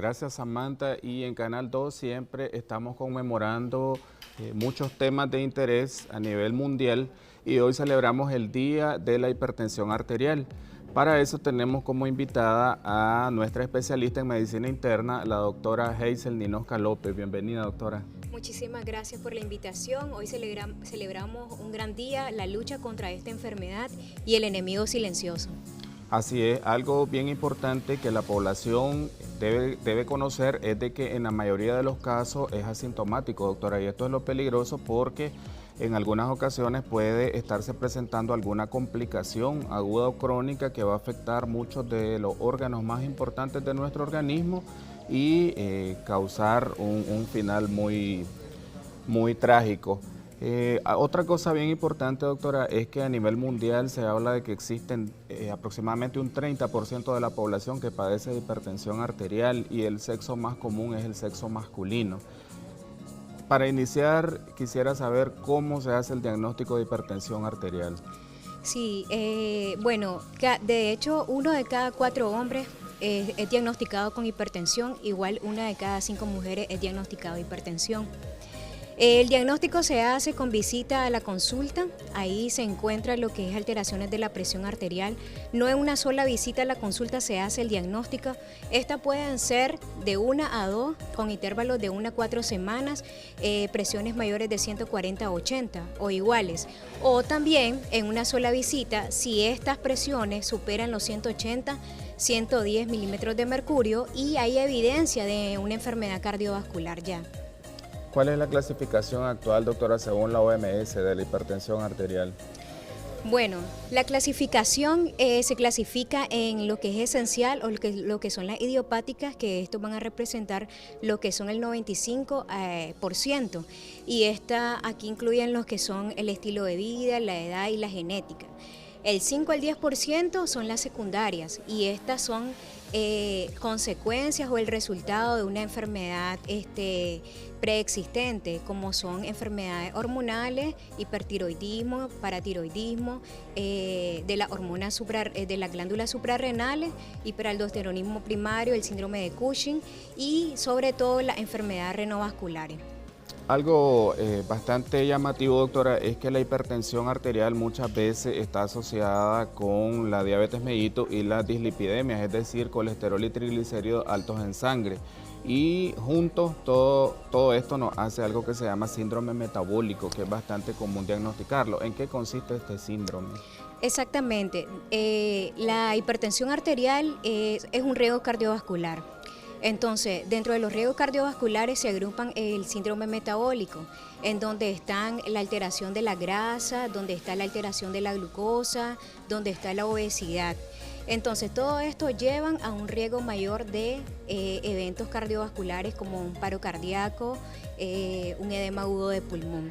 Gracias, Samantha. Y en Canal 2 siempre estamos conmemorando muchos temas de interés a nivel mundial y hoy celebramos el Día de la Hipertensión Arterial. Para eso tenemos como invitada a nuestra especialista en medicina interna, la doctora Hazel Ninosca López. Bienvenida, doctora. Muchísimas gracias por la invitación. Hoy celebramos un gran día, la lucha contra esta enfermedad y el enemigo silencioso. Así es, algo bien importante que la población debe conocer es de que en la mayoría de los casos es asintomático, doctora, y esto es lo peligroso porque en algunas ocasiones puede estarse presentando alguna complicación aguda o crónica que va a afectar muchos de los órganos más importantes de nuestro organismo y causar un final muy trágico. Otra cosa bien importante, doctora, es que a nivel mundial se habla de que existen aproximadamente un 30% de la población que padece de hipertensión arterial y el sexo más común es el sexo masculino. Para iniciar, quisiera saber cómo se hace el diagnóstico de hipertensión arterial. Sí, bueno, de hecho, 1 de cada 4 hombres es diagnosticado con hipertensión, igual 1 de cada 5 mujeres es diagnosticado de hipertensión. El diagnóstico se hace con visita a la consulta, ahí se encuentra lo que es alteraciones de la presión arterial. No en una sola visita a la consulta se hace el diagnóstico, estas pueden ser de 1 a 2 con intervalos de 1 a 4 semanas, presiones mayores de 140 a 80 o iguales. O también en una sola visita, si estas presiones superan los 180, 110 milímetros de mercurio y hay evidencia de una enfermedad cardiovascular ya. ¿Cuál es la clasificación actual, doctora, según la OMS de la hipertensión arterial? Bueno, la clasificación se clasifica en lo que es esencial o lo que son las idiopáticas, que estos van a representar lo que son el 95%. Y aquí incluyen los que son el estilo de vida, la edad y la genética. El 5 al 10% son las secundarias y estas son consecuencias o el resultado de una enfermedad preexistente, como son enfermedades hormonales, hipertiroidismo, paratiroidismo, de las glándulas suprarrenales, hiperaldosteronismo primario, el síndrome de Cushing y sobre todo las enfermedades renovasculares. Algo bastante llamativo, doctora, es que la hipertensión arterial muchas veces está asociada con la diabetes mellitus y las dislipidemias, es decir, colesterol y triglicéridos altos en sangre. Y juntos todo esto nos hace algo que se llama síndrome metabólico, que es bastante común diagnosticarlo. ¿En qué consiste este síndrome? Exactamente. La hipertensión arterial es un riesgo cardiovascular. Entonces, dentro de los riesgos cardiovasculares se agrupan el síndrome metabólico, en donde están la alteración de la grasa, donde está la alteración de la glucosa, donde está la obesidad. Entonces, todo esto llevan a un riesgo mayor de eventos cardiovasculares como un paro cardíaco, un edema agudo de pulmón.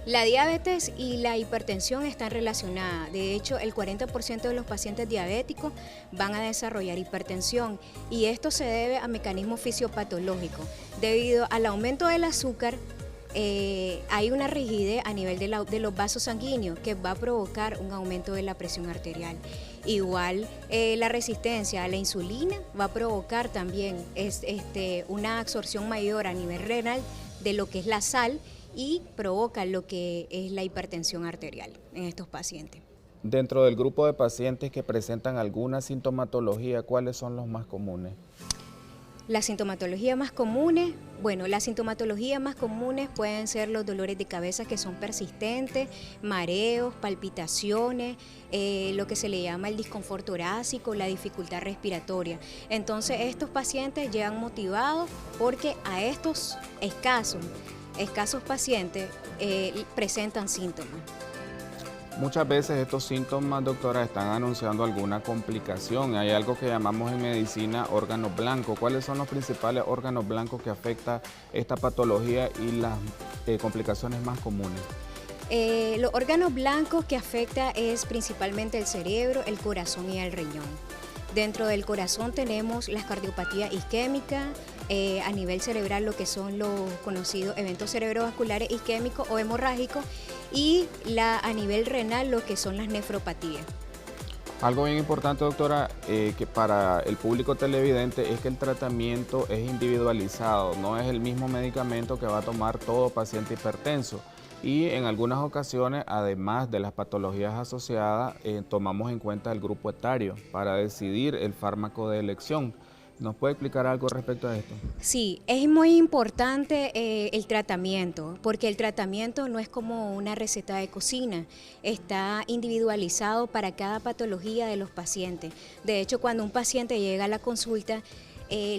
La diabetes y la hipertensión están relacionadas. De hecho, el 40% de los pacientes diabéticos van a desarrollar hipertensión y esto se debe a mecanismos fisiopatológicos. Debido al aumento del azúcar, hay una rigidez a nivel de los vasos sanguíneos que va a provocar un aumento de la presión arterial. Igual, la resistencia a la insulina va a provocar también una absorción mayor a nivel renal de lo que es la sal y provoca lo que es la hipertensión arterial en estos pacientes. Dentro del grupo de pacientes que presentan alguna sintomatología, ¿cuáles son los más comunes? Las sintomatologías más comunes pueden ser los dolores de cabeza que son persistentes, mareos, palpitaciones, lo que se le llama el disconfort torácico, la dificultad respiratoria. Entonces estos pacientes llegan motivados porque a estos escasos pacientes presentan síntomas. Muchas veces estos síntomas, doctora, están anunciando alguna complicación. Hay algo que llamamos en medicina órganos blancos. ¿Cuáles son los principales órganos blancos que afecta esta patología y las complicaciones más comunes? Los órganos blancos que afecta es principalmente el cerebro, el corazón y el riñón. Dentro del corazón tenemos las cardiopatías isquémicas, a nivel cerebral lo que son los conocidos eventos cerebrovasculares isquémicos o hemorrágicos y a nivel renal lo que son las nefropatías. Algo bien importante, doctora, que para el público televidente es que el tratamiento es individualizado, no es el mismo medicamento que va a tomar todo paciente hipertenso. Y en algunas ocasiones, además de las patologías asociadas, tomamos en cuenta el grupo etario para decidir el fármaco de elección. ¿Nos puede explicar algo respecto a esto? Sí, es muy importante el tratamiento, porque el tratamiento no es como una receta de cocina, está individualizado para cada patología de los pacientes. De hecho, cuando un paciente llega a la consulta,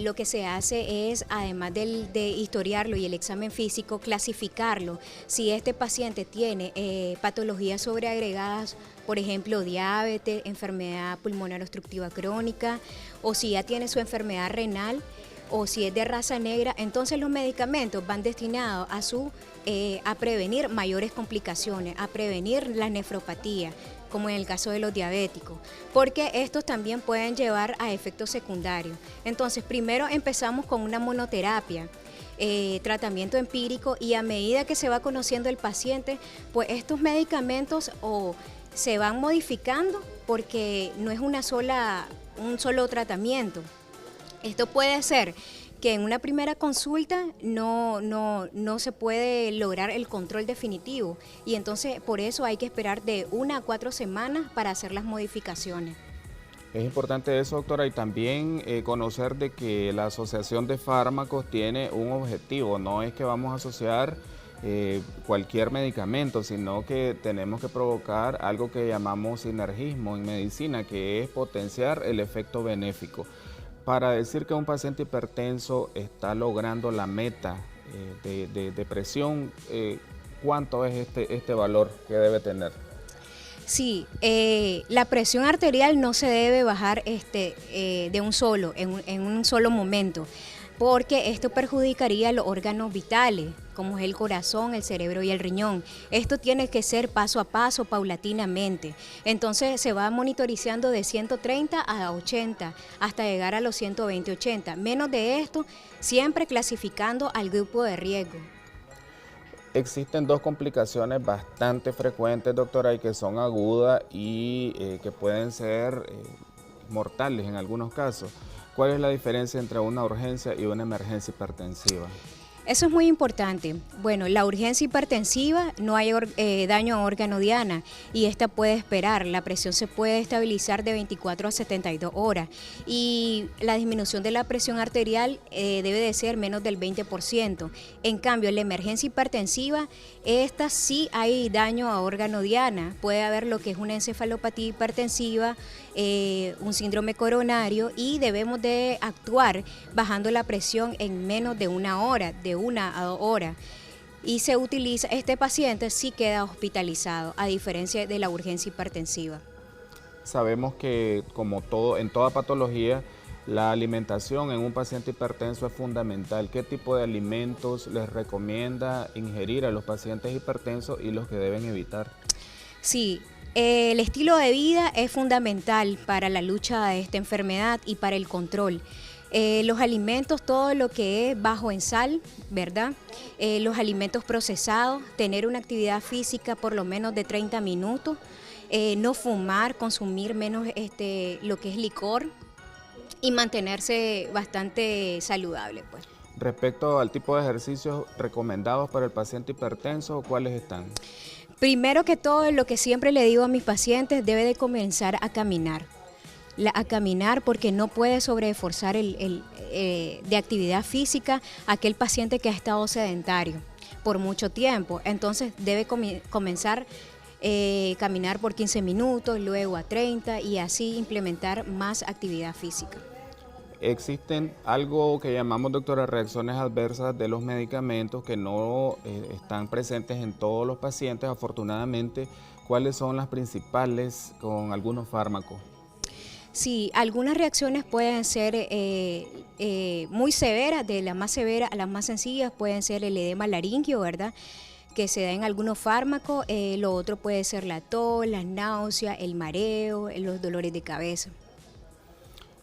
lo que se hace es, además de historiarlo y el examen físico, clasificarlo. Si este paciente tiene patologías sobreagregadas, por ejemplo, diabetes, enfermedad pulmonar obstructiva crónica, o si ya tiene su enfermedad renal, o si es de raza negra, entonces los medicamentos van destinados a prevenir mayores complicaciones, a prevenir la nefropatía, como en el caso de los diabéticos, porque estos también pueden llevar a efectos secundarios. Entonces, primero empezamos con una monoterapia, tratamiento empírico, y a medida que se va conociendo el paciente, pues estos medicamentos se van modificando porque no es un solo tratamiento. Esto puede ser que en una primera consulta no se puede lograr el control definitivo, y entonces por eso hay que esperar de 1 a 4 semanas para hacer las modificaciones. Es importante eso, doctora, y también conocer de que la asociación de fármacos tiene un objetivo, no es que vamos a asociar cualquier medicamento, sino que tenemos que provocar algo que llamamos sinergismo en medicina, que es potenciar el efecto benéfico. Para decir que un paciente hipertenso está logrando la meta de presión, ¿cuánto es este valor que debe tener? Sí, la presión arterial no se debe bajar en un solo momento, porque esto perjudicaría los órganos vitales, como es el corazón, el cerebro y el riñón. Esto tiene que ser paso a paso, paulatinamente. Entonces se va monitorizando de 130 a 80 hasta llegar a los 120-80. Menos de esto, siempre clasificando al grupo de riesgo. Existen dos complicaciones bastante frecuentes, doctora, y que son agudas y que pueden ser mortales en algunos casos. ¿Cuál es la diferencia entre una urgencia y una emergencia hipertensiva? Eso es muy importante. Bueno, la urgencia hipertensiva no hay daño a órgano diana y esta puede esperar. La presión se puede estabilizar de 24 a 72 horas y la disminución de la presión arterial debe de ser menos del 20%. En cambio, en la emergencia hipertensiva, esta sí hay daño a órgano diana. Puede haber lo que es una encefalopatía hipertensiva, un síndrome coronario, y debemos de actuar bajando la presión en menos de una hora, de 1 a 2 horas. Y se utiliza, este paciente sí queda hospitalizado, a diferencia de la urgencia hipertensiva. Sabemos que, como todo, en toda patología, la alimentación en un paciente hipertenso es fundamental. ¿Qué tipo de alimentos les recomienda ingerir a los pacientes hipertensos y los que deben evitar? Sí, el estilo de vida es fundamental para la lucha de esta enfermedad y para el control. Los alimentos, todo lo que es bajo en sal, ¿verdad? Los alimentos procesados, tener una actividad física por lo menos de 30 minutos, no fumar, consumir menos lo que es licor y mantenerse bastante saludable, pues. Respecto al tipo de ejercicios recomendados para el paciente hipertenso, ¿cuáles están? Primero que todo, lo que siempre le digo a mis pacientes, debe de comenzar a caminar. A caminar, porque no puede sobreesforzar de actividad física aquel paciente que ha estado sedentario por mucho tiempo. Entonces debe comenzar a caminar por 15 minutos, luego a 30 y así implementar más actividad física. Existen algo que llamamos, doctora, reacciones adversas de los medicamentos que no están presentes en todos los pacientes, afortunadamente. ¿Cuáles son las principales con algunos fármacos? Sí, algunas reacciones pueden ser muy severas, de las más severas a las más sencillas pueden ser el edema laringio, ¿verdad?, que se da en algunos fármacos. Lo otro puede ser la tos, las náuseas, el mareo, los dolores de cabeza.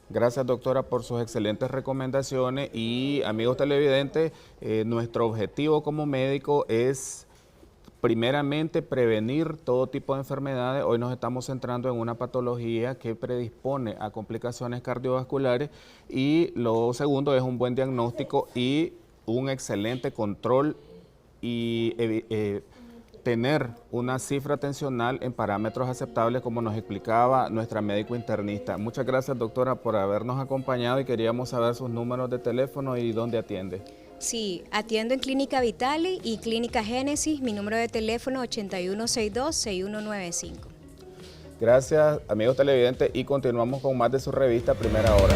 Gracias, doctora, por sus excelentes recomendaciones, y amigos televidentes, nuestro objetivo como médico es primeramente prevenir todo tipo de enfermedades. Hoy nos estamos centrando en una patología que predispone a complicaciones cardiovasculares, y lo segundo es un buen diagnóstico y un excelente control y tener una cifra tensional en parámetros aceptables, como nos explicaba nuestra médico internista. Muchas gracias, doctora, por habernos acompañado, y queríamos saber sus números de teléfono y dónde atiende. Sí, atiendo en Clínica Vitale y Clínica Génesis. Mi número de teléfono 8162-6195. Gracias, amigos televidentes, y continuamos con más de su revista Primera Hora.